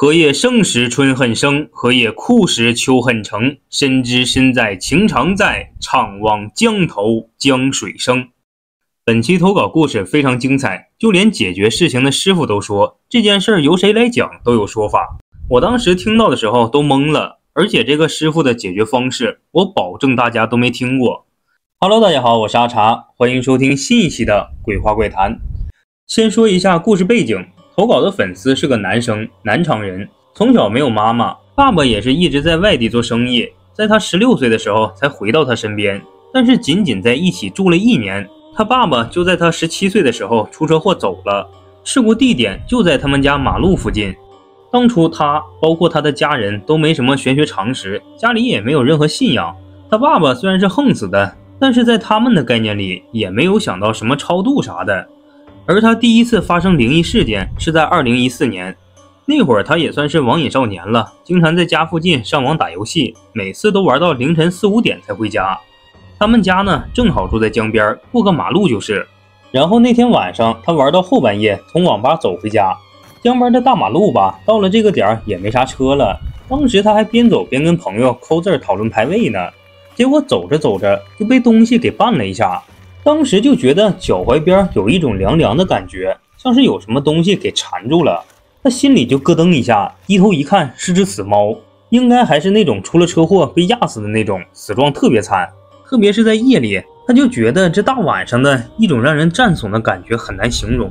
何也生时春恨生，何也枯时秋恨成。深知身在情长在，怅望江头江水声。本期投稿故事非常精彩，就连解决事情的师傅都说这件事由谁来讲都有说法。我当时听到的时候都懵了，而且这个师傅的解决方式我保证大家都没听过。Hello， 大家好，我是阿茶，欢迎收听新一期的鬼话怪谈。先说一下故事背景，投稿的粉丝是个男生，南昌人，从小没有妈妈，爸爸也是一直在外地做生意，在他16岁的时候才回到他身边，但是仅仅在一起住了1年，他爸爸就在他17岁的时候出车祸走了，事故地点就在他们家马路附近。当初他包括他的家人都没什么玄学常识，家里也没有任何信仰，他爸爸虽然是横死的，但是在他们的概念里也没有想到什么超度啥的。而他第一次发生灵异事件是在2014年，那会儿他也算是网瘾少年了，经常在家附近上网打游戏，每次都玩到凌晨4、5点才回家。他们家呢正好住在江边，过个马路就是。然后那天晚上他玩到后半夜，从网吧走回家，江边的大马路吧，到了这个点也没啥车了。当时他还边走边跟朋友抠字讨论排位呢，结果走着走着就被东西给绊了一下。当时就觉得脚踝边有一种凉凉的感觉，像是有什么东西给缠住了，他心里就咯噔一下，低头一看是只死猫，应该还是那种出了车祸被压死的那种，死状特别惨。特别是在夜里，他就觉得这大晚上的一种让人战悚的感觉很难形容。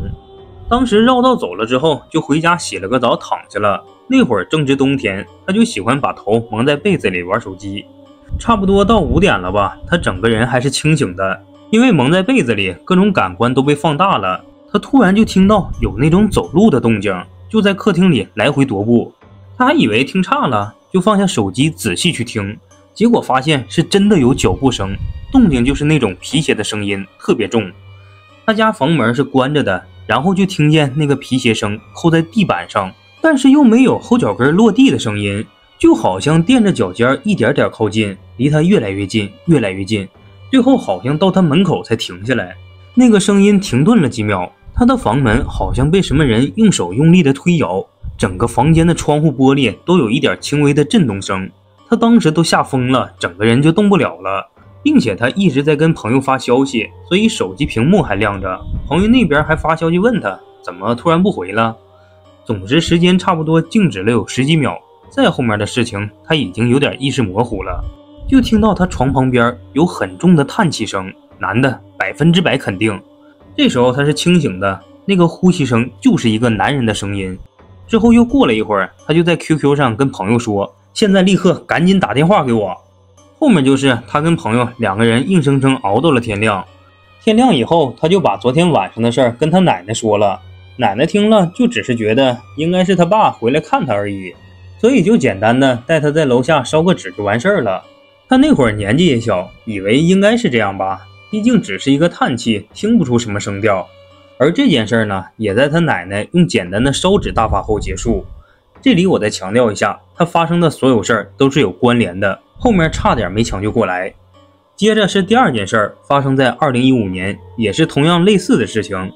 当时绕道走了之后就回家洗了个澡躺下了，那会儿正值冬天，他就喜欢把头蒙在被子里玩手机。差不多到5点了吧，他整个人还是清醒的，因为蒙在被子里，各种感官都被放大了。他突然就听到有那种走路的动静，就在客厅里来回踱步。他还以为听差了，就放下手机仔细去听，结果发现是真的有脚步声，动静就是那种皮鞋的声音，特别重。他家房门是关着的，然后就听见那个皮鞋声扣在地板上，但是又没有后脚跟落地的声音，就好像垫着脚尖一点点靠近，离他越来越近，越来越近。最后好像到他门口才停下来，那个声音停顿了几秒，他的房门好像被什么人用手用力的推摇，整个房间的窗户玻璃都有一点轻微的震动声。他当时都吓疯了，整个人就动不了了，并且他一直在跟朋友发消息，所以手机屏幕还亮着，朋友那边还发消息问他怎么突然不回了。总之时间差不多静止了有10几秒，再后面的事情他已经有点意识模糊了。就听到他床旁边有很重的叹气声，男的100%肯定。这时候他是清醒的，那个呼吸声就是一个男人的声音。之后又过了一会儿，他就在 QQ 上跟朋友说，现在立刻赶紧打电话给我。后面就是他跟朋友2个人硬生生熬到了天亮。天亮以后，他就把昨天晚上的事儿跟他奶奶说了，奶奶听了就只是觉得应该是他爸回来看他而已，所以就简单的带他在楼下烧个纸就完事儿了。他那会儿年纪也小，以为应该是这样吧，毕竟只是一个叹气，听不出什么声调。而这件事呢，也在他奶奶用简单的烧纸大法后结束。这里我再强调一下，他发生的所有事儿都是有关联的，后面差点没抢救过来。接着是第2件事儿，发生在2015年，也是同样类似的事情。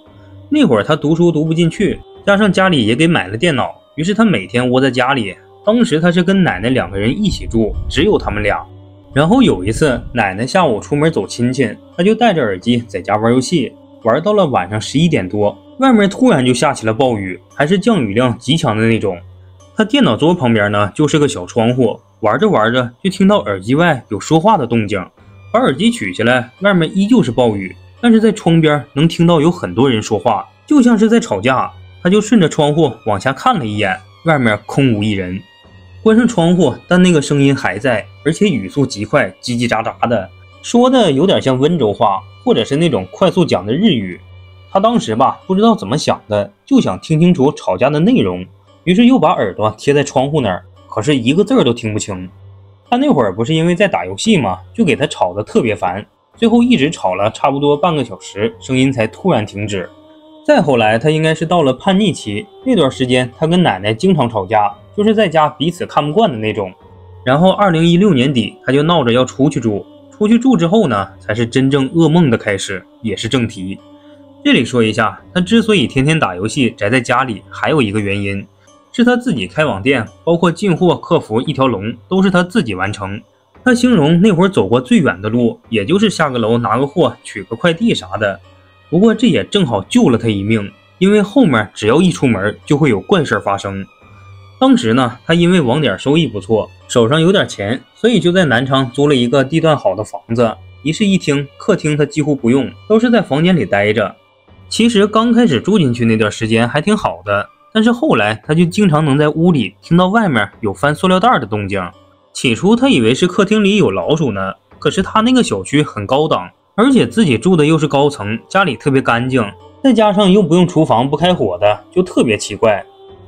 那会儿他读书读不进去，加上家里也给买了电脑，于是他每天窝在家里。当时他是跟奶奶2个人一起住，只有他们俩。然后有一次奶奶下午出门走亲戚，他就戴着耳机在家玩游戏，玩到了晚上11点多，外面突然就下起了暴雨，还是降雨量极强的那种。他电脑桌旁边呢就是个小窗户，玩着玩着就听到耳机外有说话的动静，把耳机取下来，外面依旧是暴雨，但是在窗边能听到有很多人说话，就像是在吵架。他就顺着窗户往下看了一眼，外面空无一人。关上窗户，但那个声音还在，而且语速极快，叽叽喳喳的，说的有点像温州话，或者是那种快速讲的日语。他当时吧，不知道怎么想的，就想听清楚吵架的内容，于是又把耳朵贴在窗户那儿，可是一个字都听不清。他那会儿不是因为在打游戏嘛，就给他吵得特别烦，最后一直吵了差不多半个小时，声音才突然停止。再后来他应该是到了叛逆期，那段时间他跟奶奶经常吵架，就是在家彼此看不惯的那种。然后2016年底他就闹着要出去住，出去住之后呢，才是真正噩梦的开始，也是正题。这里说一下，他之所以天天打游戏宅在家里，还有一个原因，是他自己开网店，包括进货、客服一条龙都是他自己完成。他形容那会儿走过最远的路，也就是下个楼拿个货、取个快递啥的。不过这也正好救了他一命，因为后面只要一出门就会有怪事发生。当时呢，他因为网点收益不错，手上有点钱，所以就在南昌租了一个地段好的房子，一室一厅，客厅他几乎不用，都是在房间里待着。其实刚开始住进去那段时间还挺好的，但是后来他就经常能在屋里听到外面有翻塑料袋的动静。起初他以为是客厅里有老鼠呢，可是他那个小区很高档，而且自己住的又是高层，家里特别干净，再加上又不用厨房不开火的，就特别奇怪。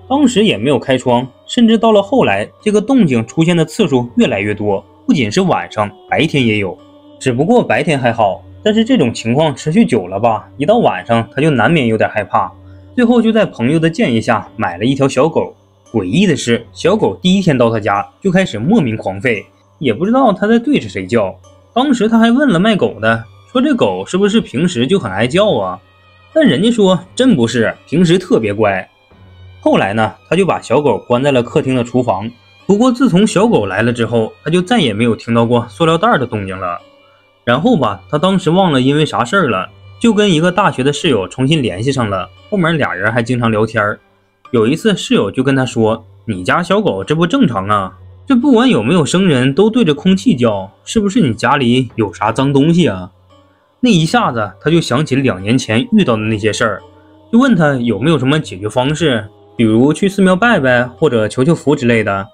当时也没有开窗，甚至到了后来，这个动静出现的次数越来越多，不仅是晚上，白天也有。只不过白天还好，但是这种情况持续久了吧，一到晚上他就难免有点害怕。最后就在朋友的建议下买了一条小狗。诡异的是，小狗第一天到他家就开始莫名狂吠，也不知道他在对着谁叫。当时他还问了卖狗的，说这狗是不是平时就很爱叫啊？但人家说真不是，平时特别乖。后来呢，他就把小狗关在了客厅的厨房。不过自从小狗来了之后，他就再也没有听到过塑料袋的动静了。然后吧，他当时忘了因为啥事儿了，就跟一个大学的室友重新联系上了，后面俩人还经常聊天。有一次室友就跟他说，你家小狗这不正常啊，这不管有没有生人都对着空气叫，是不是你家里有啥脏东西啊？那一下子他就想起2年前遇到的那些事儿，就问他有没有什么解决方式，比如去寺庙拜拜或者求求福之类的。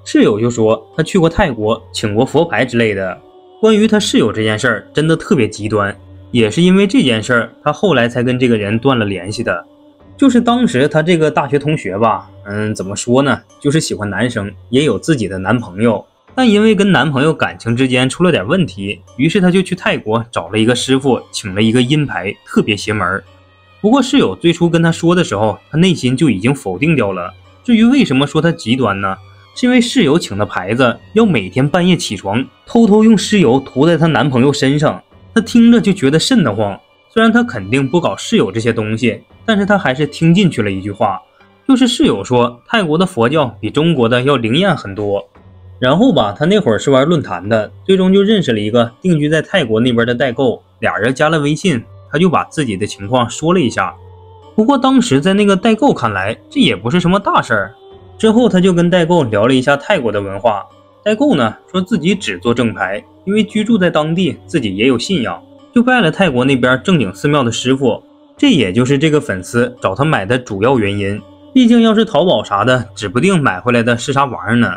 室友就说他去过泰国请过佛牌之类的。关于他室友这件事儿真的特别极端，也是因为这件事儿他后来才跟这个人断了联系的。就是当时他这个大学同学吧，怎么说呢，就是喜欢男生，也有自己的男朋友，但因为跟男朋友感情之间出了点问题，于是他就去泰国找了一个师傅，请了一个阴牌，特别邪门。不过室友最初跟他说的时候，他内心就已经否定掉了。至于为什么说他极端呢，是因为室友请的牌子要每天半夜起床偷偷用尸油涂在她男朋友身上，他听着就觉得瘆得慌。虽然他肯定不搞室友这些东西，但是他还是听进去了一句话，就是室友说泰国的佛教比中国的要灵验很多。然后吧，他那会儿是玩论坛的，最终就认识了一个定居在泰国那边的代购，俩人加了微信，他就把自己的情况说了一下。不过当时在那个代购看来，这也不是什么大事儿。之后他就跟代购聊了一下泰国的文化，代购呢说自己只做正牌，因为居住在当地，自己也有信仰，就拜了泰国那边正经寺庙的师傅。这也就是这个粉丝找他买的主要原因，毕竟要是淘宝啥的，指不定买回来的是啥玩意儿呢。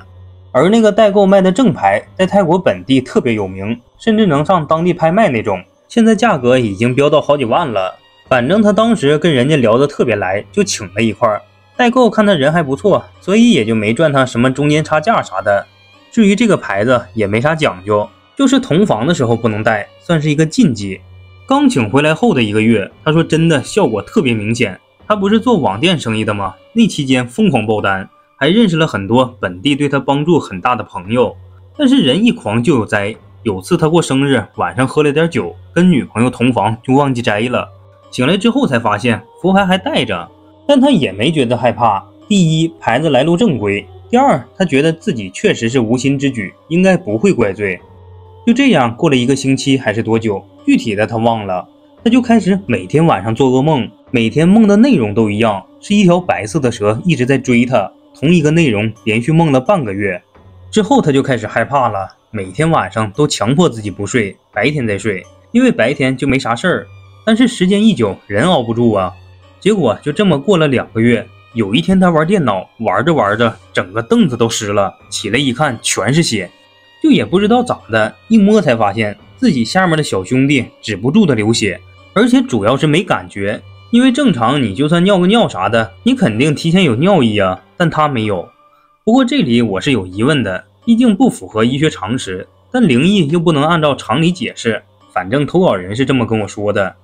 而那个代购卖的正牌在泰国本地特别有名，甚至能上当地拍卖那种，现在价格已经飙到好几万了。反正他当时跟人家聊得特别来，就请了一块。代购看他人还不错，所以也就没赚他什么中间差价啥的。至于这个牌子也没啥讲究，就是同房的时候不能戴，算是一个禁忌。刚请回来后的1个月，他说真的效果特别明显。他不是做网店生意的吗？那期间疯狂爆单，还认识了很多本地对他帮助很大的朋友。但是人一狂就有灾，有次他过生日，晚上喝了点酒，跟女朋友同房就忘记摘了。醒来之后才发现佛牌还带着，但他也没觉得害怕。第一，牌子来路正规；第二，他觉得自己确实是无心之举，应该不会怪罪。就这样过了1个星期还是多久，具体的他忘了。他就开始每天晚上做噩梦，每天梦的内容都一样，是一条白色的蛇一直在追他，同一个内容连续梦了半个月。之后他就开始害怕了，每天晚上都强迫自己不睡，白天再睡，因为白天就没啥事儿。但是时间一久，人熬不住啊。结果就这么过了2个月，有一天他玩电脑，玩着玩着，整个凳子都湿了，起来一看全是血。就也不知道咋的，一摸才发现自己下面的小兄弟止不住的流血，而且主要是没感觉。因为正常你就算尿个尿啥的，你肯定提前有尿意啊，但他没有。不过这里我是有疑问的，毕竟不符合医学常识，但灵异又不能按照常理解释，反正投稿人是这么跟我说的。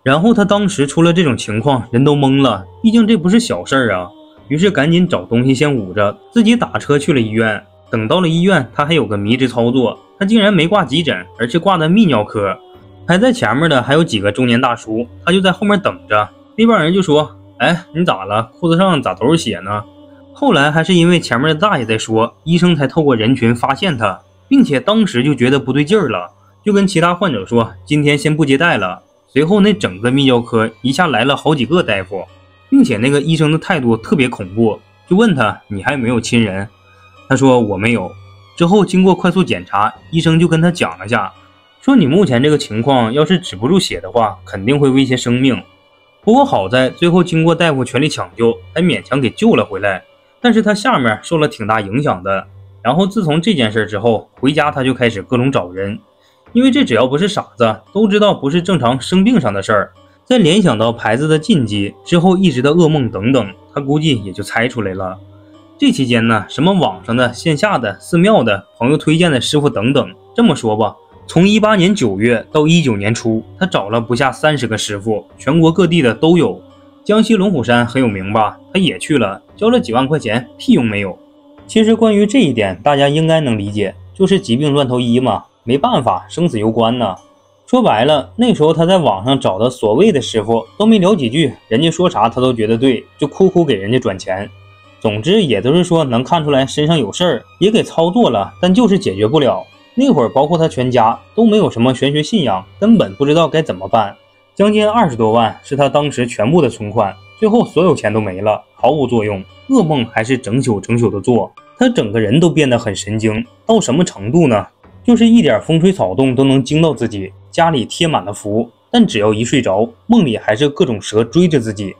然后他当时出了这种情况，人都懵了，毕竟这不是小事儿啊。于是赶紧找东西先捂着，自己打车去了医院。等到了医院，他还有个迷之操作，他竟然没挂急诊，而是挂的泌尿科。排在前面的还有几个中年大叔，他就在后面等着。那帮人就说：“哎，你咋了？裤子上咋都是血呢？”后来还是因为前面的大爷在说，医生才透过人群发现他，并且当时就觉得不对劲儿了，就跟其他患者说今天先不接待了。随后那整个泌尿科一下来了好几个大夫，并且那个医生的态度特别恐怖，就问他你还有没有亲人，他说我没有。之后经过快速检查，医生就跟他讲了下，说你目前这个情况要是止不住血的话，肯定会威胁生命。不过好在最后经过大夫全力抢救，才勉强给救了回来，但是他下面受了挺大影响的。然后自从这件事之后，回家他就开始各种找人，因为这只要不是傻子都知道不是正常生病上的事儿。再联想到牌子的禁忌之后一直的噩梦等等，他估计也就猜出来了。这期间呢，什么网上的、线下的、寺庙的、朋友推荐的师傅等等，这么说吧，从18年9月到19年初，他找了不下30个师傅，全国各地的都有。江西龙虎山很有名吧，他也去了，交了几万块钱，屁用没有。其实关于这一点，大家应该能理解，就是疾病乱投医嘛，没办法，生死攸关呢。说白了，那时候他在网上找的所谓的师傅都没聊几句，人家说啥他都觉得对，就哭哭给人家转钱。总之也都是说能看出来身上有事儿，也给操作了，但就是解决不了。那会儿包括他全家都没有什么玄学信仰，根本不知道该怎么办。将近20多万是他当时全部的存款，最后所有钱都没了，毫无作用，噩梦还是整宿的做。他整个人都变得很神经，到什么程度呢？就是一点风吹草动都能惊到自己，家里贴满了符，但只要一睡着，梦里还是各种蛇追着自己。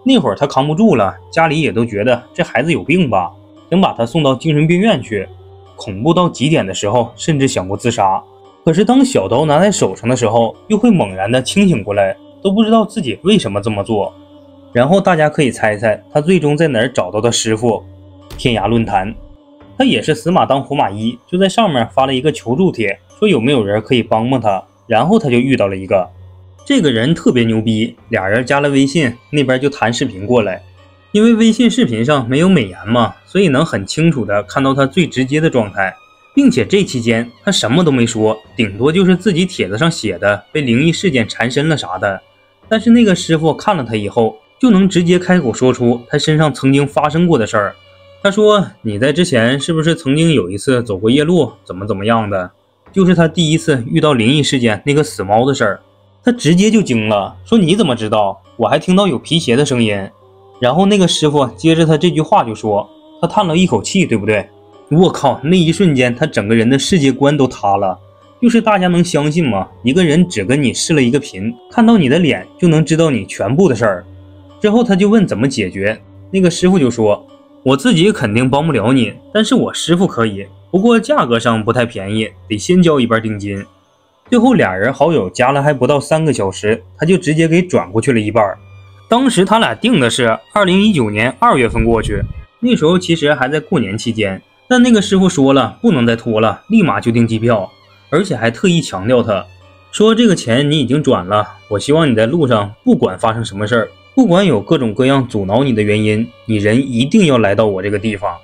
那会儿他扛不住了，家里也都觉得这孩子有病吧，想把他送到精神病院去。恐怖到极点的时候，甚至想过自杀。可是当小刀拿在手上的时候，又会猛然的清醒过来，都不知道自己为什么这么做。然后大家可以猜猜他最终在哪儿找到的师傅？天涯论坛。他也是死马当活马医，就在上面发了一个求助帖，说有没有人可以帮帮他。然后他就遇到了一个，这个人特别牛逼，俩人加了微信，那边就弹视频过来。因为微信视频上没有美颜嘛，所以能很清楚的看到他最直接的状态，并且这期间他什么都没说，顶多就是自己帖子上写的被灵异事件缠身了啥的。但是那个师傅看了他以后，就能直接开口说出他身上曾经发生过的事儿。他说你在之前是不是曾经有一次走过夜路，怎么样的，就是他第一次遇到灵异事件那个死猫的事儿。他直接就惊了，说你怎么知道？我还听到有皮鞋的声音。然后那个师傅接着他这句话就说，他叹了一口气，对不对？我靠，那一瞬间他整个人的世界观都塌了。就是大家能相信吗？一个人只跟你视了一个频，看到你的脸就能知道你全部的事儿。之后他就问怎么解决，那个师傅就说，我自己肯定帮不了你，但是我师傅可以，不过价格上不太便宜，得先交一半定金。最后俩人好友加了还不到3个小时，他就直接给转过去了一半。当时他俩定的是2019年2月份过去，那时候其实还在过年期间，但那个师傅说了不能再拖了，立马就订机票，而且还特意强调他说这个钱你已经转了，我希望你在路上不管发生什么事儿，不管有各种各样阻挠你的原因，你人一定要来到我这个地方。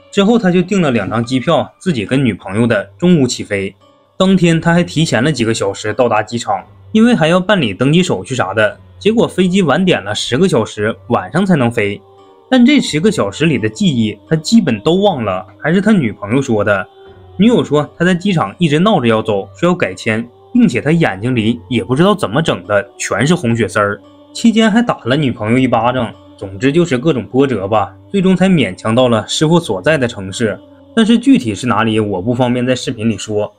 之后他就订了2张机票，自己跟女朋友的中午起飞。当天他还提前了几个小时到达机场，因为还要办理登机手续啥的，结果飞机晚点了10个小时，晚上才能飞。但这10个小时里的记忆他基本都忘了，还是他女朋友说的。女友说他在机场一直闹着要走，说要改签，并且他眼睛里也不知道怎么整的全是红血丝儿，期间还打了女朋友一巴掌。总之就是各种波折吧，最终才勉强到了师傅所在的城市，但是具体是哪里我不方便在视频里说。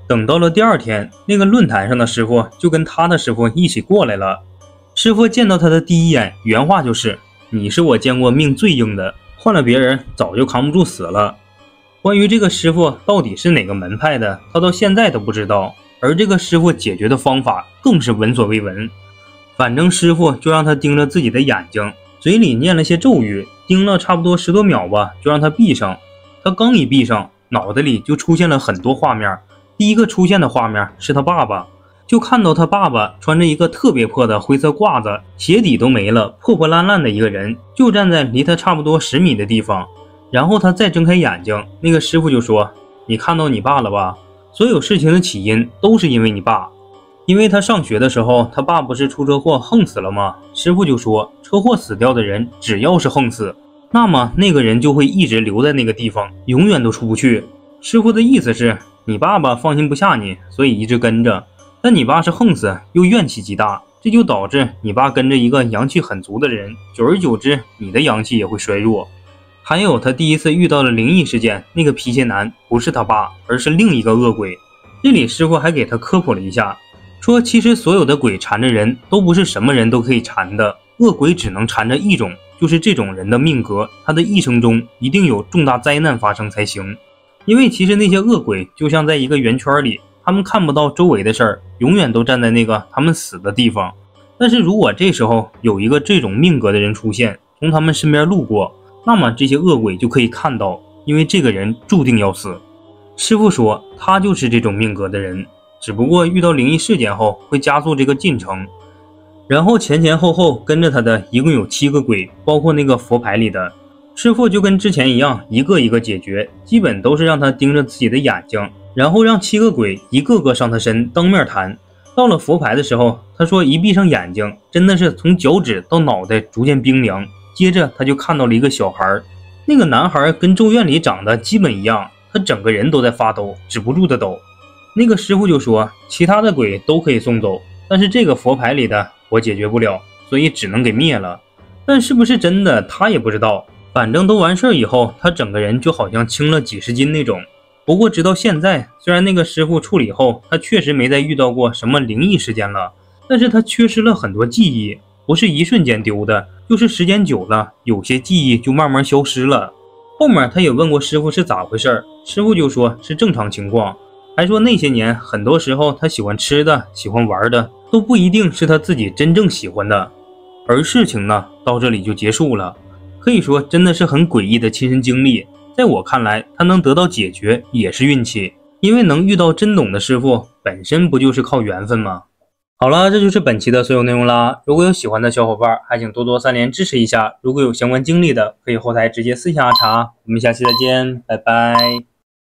等到了第2天，那个论坛上的师傅就跟他的师傅一起过来了。师傅见到他的第一眼，原话就是你是我见过命最硬的，换了别人早就扛不住死了。关于这个师傅到底是哪个门派的，他到现在都不知道，而这个师傅解决的方法更是闻所未闻。反正师傅就让他盯着自己的眼睛，嘴里念了些咒语，盯了差不多10多秒吧，就让他闭上。他刚一闭上，脑袋里就出现了很多画面。第一个出现的画面是他爸爸，就看到他爸爸穿着一个特别破的灰色褂子，鞋底都没了，破破烂烂的一个人，就站在离他差不多10米的地方。然后他再睁开眼睛，那个师傅就说，你看到你爸了吧？所有事情的起因都是因为你爸。因为他上学的时候，他爸不是出车祸横死了吗？师傅就说，车祸死掉的人只要是横死，那么那个人就会一直留在那个地方，永远都出不去。师傅的意思是，你爸爸放心不下你，所以一直跟着，但你爸是横死又怨气极大，这就导致你爸跟着一个阳气很足的人，久而久之你的阳气也会衰弱。还有他第一次遇到了灵异事件，那个皮鞋男不是他爸，而是另一个恶鬼。这里师傅还给他科普了一下，说其实所有的鬼缠着人都不是什么人都可以缠的，恶鬼只能缠着一种，就是这种人的命格，他的一生中一定有重大灾难发生才行。因为其实那些恶鬼就像在一个圆圈里，他们看不到周围的事儿，永远都站在那个他们死的地方。但是如果这时候有一个这种命格的人出现，从他们身边路过，那么这些恶鬼就可以看到，因为这个人注定要死。师傅说他就是这种命格的人，只不过遇到灵异事件后会加速这个进程。然后前前后后跟着他的一共有7个鬼，包括那个佛牌里的。师傅就跟之前一样，一个一个解决，基本都是让他盯着自己的眼睛，然后让7个鬼一个个上他身当面谈。到了佛牌的时候，他说一闭上眼睛，真的是从脚趾到脑袋逐渐冰凉，接着他就看到了一个小孩，那个男孩跟咒怨里长得基本一样，他整个人都在发抖，止不住的抖。那个师傅就说其他的鬼都可以送走，但是这个佛牌里的我解决不了，所以只能给灭了。但是不是真的他也不知道，反正都完事以后，他整个人就好像轻了几十斤那种。不过直到现在，虽然那个师傅处理后，他确实没再遇到过什么灵异事件了，但是他缺失了很多记忆，不是一瞬间丢的，就是时间久了，有些记忆就慢慢消失了。后面他也问过师傅是咋回事，师傅就说是正常情况，还说那些年很多时候他喜欢吃的喜欢玩的都不一定是他自己真正喜欢的。而事情呢到这里就结束了，可以说真的是很诡异的亲身经历。在我看来，他能得到解决也是运气，因为能遇到真懂的师傅本身不就是靠缘分吗？好了，这就是本期的所有内容啦。如果有喜欢的小伙伴，还请多多3连支持一下。如果有相关经历的，可以后台直接私信阿茶。我们下期再见，拜拜。